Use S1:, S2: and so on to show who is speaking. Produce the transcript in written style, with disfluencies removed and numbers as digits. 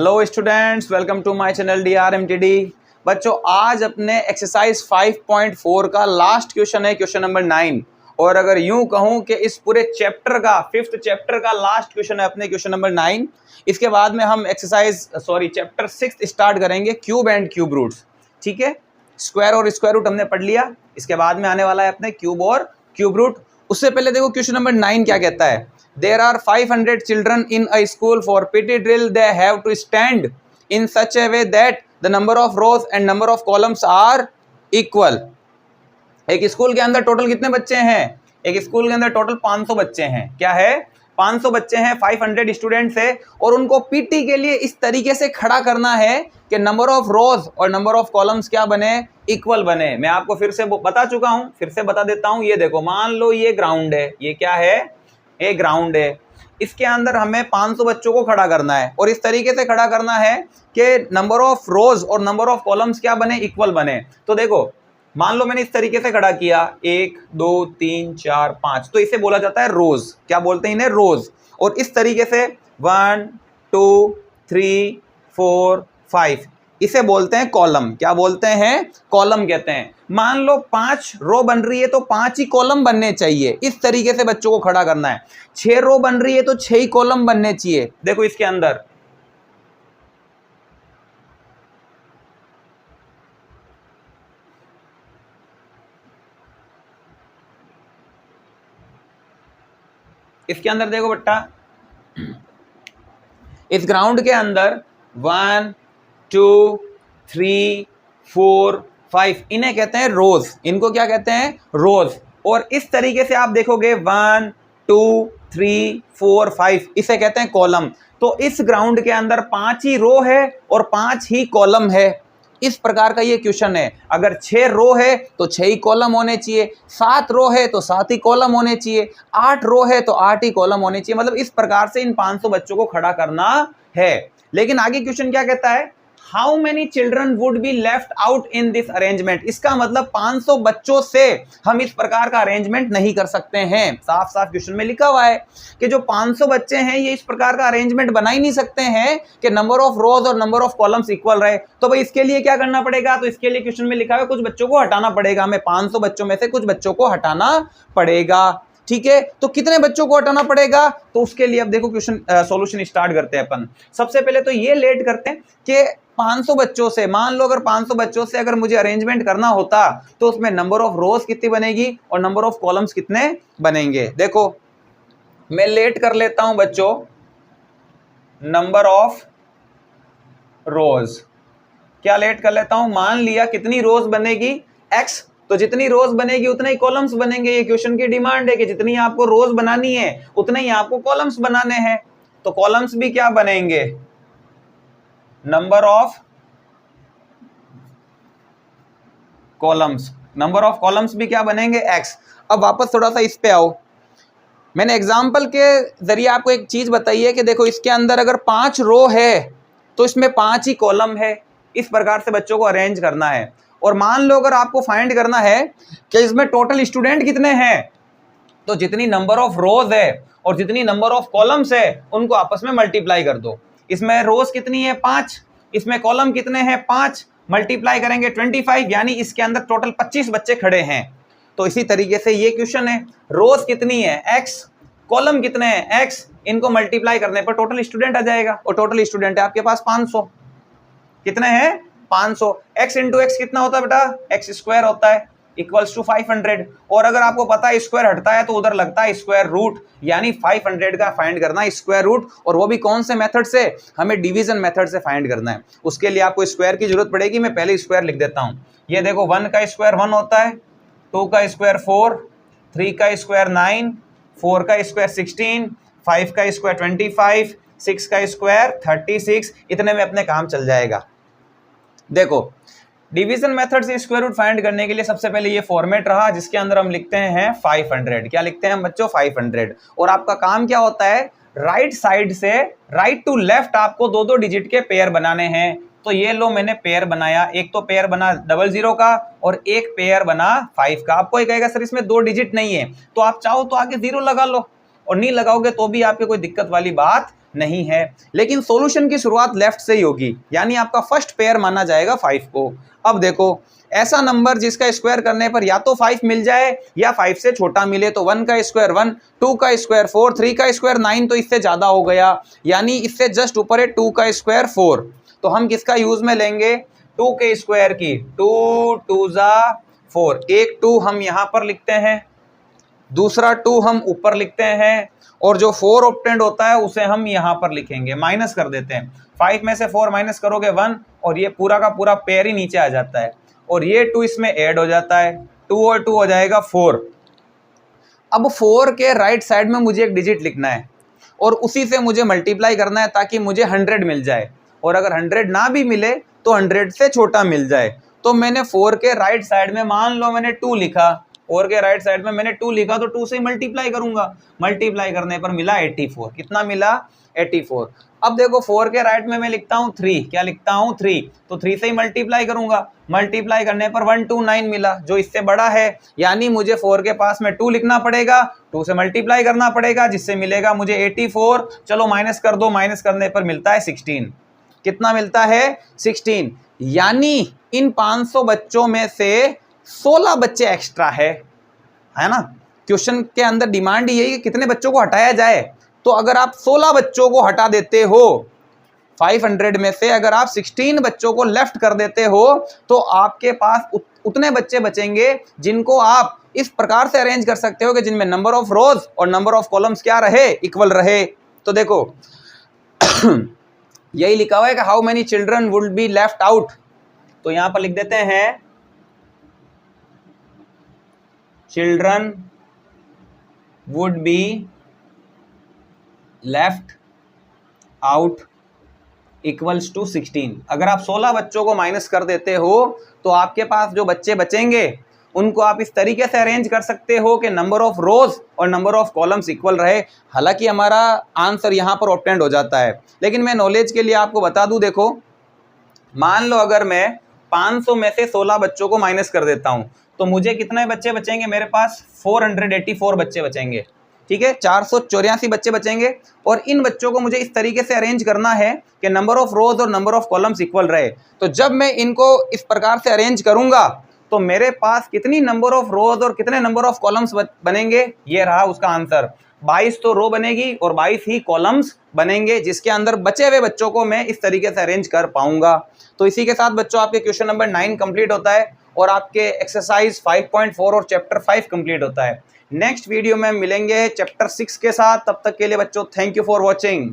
S1: Hello students, welcome to my channel DRMTD। बच्चों, आज अपने एक्सरसाइज 5.4 का लास्ट क्वेश्चन है, क्वेश्चन नंबर 9। और अगर यूं कहूं कि इस पूरे चैप्टर का, 5th चैप्टर का लास्ट क्वेश्चन है अपने, क्वेश्चन नंबर 9। इसके बाद में हम चैप्टर 6 स्टार्ट करेंगे, क्यूब एंड क्यूब रूट्स। ठीक है, स्क्वायर और स्क्वायर रूट हमने पढ़ लिया। इसके बाद में आने वाला है अपने क्यूब और क्यूब रूट। उससे पहले देखो क्वेश्चन नंबर 9 क्या कहता है। There are 500 children in a school. For PT drill, they have to stand in such a way that the number of rows and number of columns are equal. एक school के अंदर total कितने बच्चे हैं? एक स्कूल के अंदर total 500 बच्चे हैं। क्या है? 500 बच्चे हैं, 500 स्टूडेंट्स है, और उनको पीटी के लिए इस तरीके से खड़ा करना है कि नंबर ऑफ रोज और नंबर ऑफ कॉलम्स क्या बने? इक्वल बने। मैं आपको फिर से बता चुका हूं, फिर से बता देता हूं। ये देखो, मान लो ये ग्राउंड है, ये क्या है? एक ग्राउंड है। इसके अंदर हमें 500 बच्चों को खड़ा करना है, और इस तरीके से खड़ा करना है कि नंबर ऑफ रोज और नंबर ऑफ कॉलम्स क्या बने? इक्वल बने। तो देखो, मान लो मैंने इस तरीके से खड़ा किया, 1 2 3 4 5, तो इसे बोला जाता है रोज। क्या बोलते हैं इन्हें? रोज। और इस तरीके से 1 2 3 4 5, इसे बोलते हैं कॉलम। क्या बोलते हैं? कॉलम कहते हैं। मान लो 5 रो बन रही है तो 5 ही कॉलम बनने चाहिए। इस तरीके से बच्चों को खड़ा करना है। 6 रो बन रही है तो 6 ही कॉलम बनने चाहिए। देखो इसके अंदर देखो बेटा, इस ग्राउंड के अंदर 1 2 3 4 5, इन्हें कहते हैं रोज। इनको क्या कहते हैं? रोज। और इस तरीके से आप देखोगे 1 2 3 4 5, इसे कहते हैं कॉलम। तो इस ग्राउंड के अंदर 5 ही रो है और 5 ही कॉलम है। इस प्रकार का ये क्वेश्चन है। अगर 6 रो है तो 6 ही कॉलम होने चाहिए, 7 रो है तो 7 ही कॉलम होने चाहिए, 8 रो है तो 8 ही कॉलम होने चाहिए। मतलब इस प्रकार से इन 500 बच्चों को खड़ा करना है। लेकिन आगे क्वेश्चन क्या कहता है? How many children would be left out in this arrangement. इसका मतलब 500 बच्चों से हम इस प्रकार का अरेंजमेंट नहीं कर सकते हैं। साफ साफ क्वेश्चन में लिखा हुआ है कि जो 500 बच्चे हैं ये इस प्रकार का अरेंजमेंट बना ही नहीं सकते हैं कि नंबर ऑफ रोज और नंबर ऑफ कॉलम्स इक्वल रहे। तो भाई इसके लिए क्या करना पड़ेगा? तो इसके लिए क्वेश्चन में लिखा है कुछ बच्चों को हटाना पड़ेगा। हमें 500 बच्चों में से कुछ बच्चों को हटाना पड़ेगा। ठीक है, तो कितने बच्चों को हटाना पड़ेगा? तो उसके लिए अब देखो क्वेश्चन सॉल्यूशन स्टार्ट करते हैं अपन। सबसे पहले तो ये लेट करते हैं कि 500 बच्चों से, मान लो अगर 500 बच्चों से अगर मुझे अरेंजमेंट करना होता तो उसमें नंबर ऑफ रोज कितनी बनेगी और नंबर ऑफ कॉलम्स कितने बनेंगे। देखो मैं लेट कर लेता हूं बच्चों, नंबर ऑफ रोज। क्या लेट कर लेता हूं? मान लिया कितनी रोज बनेगी? x, तो जितनी रोज बनेगी उतने ही कॉलम्स बनेंगे। ये क्वेश्चन की डिमांड है कि जितनी आपको रोज बनानी है उतने ही आपको कॉलम्स बनाने हैं। तो कॉलम्स भी क्या बनेंगे? Number of columns. Number of columns भी क्या बनेंगे? x। अब वापस थोड़ा सा इस पे आओ। मैंने एग्जाम्पल के जरिए आपको एक चीज बताई है कि देखो इसके अंदर अगर 5 रो है तो इसमें 5 ही कॉलम है। इस प्रकार से बच्चों को अरेंज करना है। और मान लो अगर आपको फाइंड करना है कि इसमें टोटल स्टूडेंट कितने हैं, तो जितनी नंबर ऑफ रोज है और जितनी नंबर ऑफ कॉलम्स है उनको आपस में मल्टीप्लाई कर दो। इसमें रोज कितनी है? 5। इसमें कॉलम कितने हैं? 5। मल्टीप्लाई करेंगे 25, यानी इसके अंदर टोटल 25 बच्चे खड़े हैं। तो इसी तरीके से ये क्वेश्चन है। रोज कितनी है? x। कॉलम कितने हैं? x। इनको मल्टीप्लाई करने पर टोटल स्टूडेंट आ जाएगा, और टोटल स्टूडेंट है आपके पास 500। कितने हैं? 500। x इंटू एक्स कितना होता है बेटा? x स्क्वायर होता है, इक्वल्स टू 500। और अगर आपको पता है स्क्वायर हटता है तो उधर लगता है स्क्वायर रूट, यानी 500 का फाइंड करना है स्क्वायर रूट। और वो भी कौन से मेथड से? हमें डिवीजन मेथड से फाइंड करना है। उसके लिए आपको स्क्वायर की जरूरत पड़ेगी। मैं पहले स्क्वायर लिख देता हूं। ये देखो, 1 का स्क्वायर 1 होता है, 2 का स्क्वायर 4, 3 का स्क्वायर 9, 4 का स्क्वायर 16, 5 का स्क्वायर 25, 6 का स्क्वायर 36। इतने में अपने काम चल जाएगा। देखो, डिवीजन मेथड से स्क्वायर रूट फाइंड करने के लिए सबसे पहले ये फॉर्मेट रहा जिसके अंदर हम लिखते हैं 500। क्या लिखते हैं हम बच्चों? 500। और आपका काम क्या होता है? राइट साइड से राइट टू लेफ्ट आपको 2-2 डिजिट के पेयर बनाने हैं। तो ये लो, मैंने पेयर बनाया। एक तो पेयर बना 00 का और एक पेयर बना 5 का। आपको ये कहेगा सर इसमें 2 डिजिट नहीं है, तो आप चाहो तो आगे 0 लगा लो, और नहीं लगाओगे तो भी आपके कोई दिक्कत वाली बात नहीं है, लेकिन सॉल्यूशन की शुरुआत लेफ्ट से ही होगी, यानी आपका फर्स्ट पेयर माना जाएगा 5 को। अब देखो, ऐसा नंबर जिसका स्क्वायर करने पर या तो 5 मिल जाए या 5 से छोटा मिले, तो 1 का स्क्वायर 1, 2 का स्क्वायर 4, 3 का स्क्वायर 9, तो इससे ज्यादा हो गया, यानी इससे जस्ट ऊपर है 2 का स्क्वायर 4। तो हम किसका यूज में लेंगे, 2 के स्क्वायर की, 2 2 जा 4, एक 2 हम यहां पर लिखते हैं, दूसरा 2 हम ऊपर लिखते हैं, और जो 4 ऑब्टेंड होता है उसे हम यहां पर लिखेंगे, माइनस कर देते हैं। 5 में से 4 माइनस करोगे 1, और ये पूरा का पूरा पेयर ही नीचे आ जाता है, और ये 2 इसमें ऐड हो जाता है, 2 और 2 हो जाएगा 4। अब 4 के राइट साइड में मुझे एक डिजिट लिखना है और उसी से मुझे मल्टीप्लाई करना है ताकि मुझे 100 मिल जाए, और अगर 100 ना भी मिले तो 100 से छोटा मिल जाए। तो मैंने 4 के राइट साइड में मान लो मैंने 2 लिखा, 4 के राइट साइड में मैंने 2 लिखा, तो 2 से मल्टीप्लाई करूंगा, मल्टीप्लाई करने पर मिला 84। कितना मिला, 84। अब देखो 4 के राइट में मैं लिखता हूँ 3, क्या लिखता हूँ 3, तो 3 से ही मल्टीप्लाई करूंगा, मल्टीप्लाई करने पर 129 मिला, जो इससे बड़ा है, यानी मुझे 4 के पास में 2 लिखना पड़ेगा, 2 से मल्टीप्लाई करना पड़ेगा, जिससे मिलेगा मुझे 84। चलो माइनस कर दो, माइनस करने पर मिलता है 16। कितना मिलता है, 16। यानी इन 500 बच्चों में से 16 बच्चे एक्स्ट्रा है ना। क्वेश्चन के अंदर डिमांड यही है कि कितने बच्चों को हटाया जाए, तो अगर आप 16 बच्चों को हटा देते हो 500 में से, अगर आप 16 बच्चों को लेफ्ट कर देते हो, तो आपके पास उतने बच्चे बचेंगे जिनको आप इस प्रकार से अरेंज कर सकते हो कि जिनमें नंबर ऑफ रोज और नंबर ऑफ कॉलम्स क्या रहे, इक्वल रहे। तो देखो यही लिखा हुआ है कि how many children would be left out, तो यहां पर लिख देते हैं children would be left out equals to 16। अगर आप 16 बच्चों को माइनस कर देते हो तो आपके पास जो बच्चे बचेंगे उनको आप इस तरीके से अरेंज कर सकते हो कि नंबर ऑफ रोज और नंबर ऑफ कॉलम्स इक्वल रहे। हालांकि हमारा आंसर यहां पर ऑब्टेंड हो जाता है, लेकिन मैं नॉलेज के लिए आपको बता दूं, देखो मान लो अगर मैं 500 में से 16 बच्चों को माइनस कर देता हूं, तो मुझे कितने बच्चे बचेंगे, मेरे पास 484 बच्चे बचेंगे, ठीक है, 484 बच्चे बचेंगे। और इन बच्चों को मुझे इस तरीके से अरेंज करना है कि नंबर ऑफ रोज और नंबर ऑफ कॉलम्स इक्वल रहे। तो जब मैं इनको इस प्रकार से अरेंज करूंगा तो मेरे पास कितनी नंबर ऑफ रोज और कितने नंबर ऑफ कॉलम्स बनेंगे, ये रहा उसका आंसर। 22 तो रो बनेगी और 22 ही कॉलम्स बनेंगे, जिसके अंदर बचे हुए बच्चों को मैं इस तरीके से अरेंज कर पाऊंगा। तो इसी के साथ बच्चों आपके क्वेश्चन नंबर 9 कंप्लीट होता है और आपके एक्सरसाइज 5.4 और चैप्टर 5 कंप्लीट होता है। नेक्स्ट वीडियो में मिलेंगे चैप्टर 6 के साथ, तब तक के लिए बच्चों थैंक यू फॉर वॉचिंग।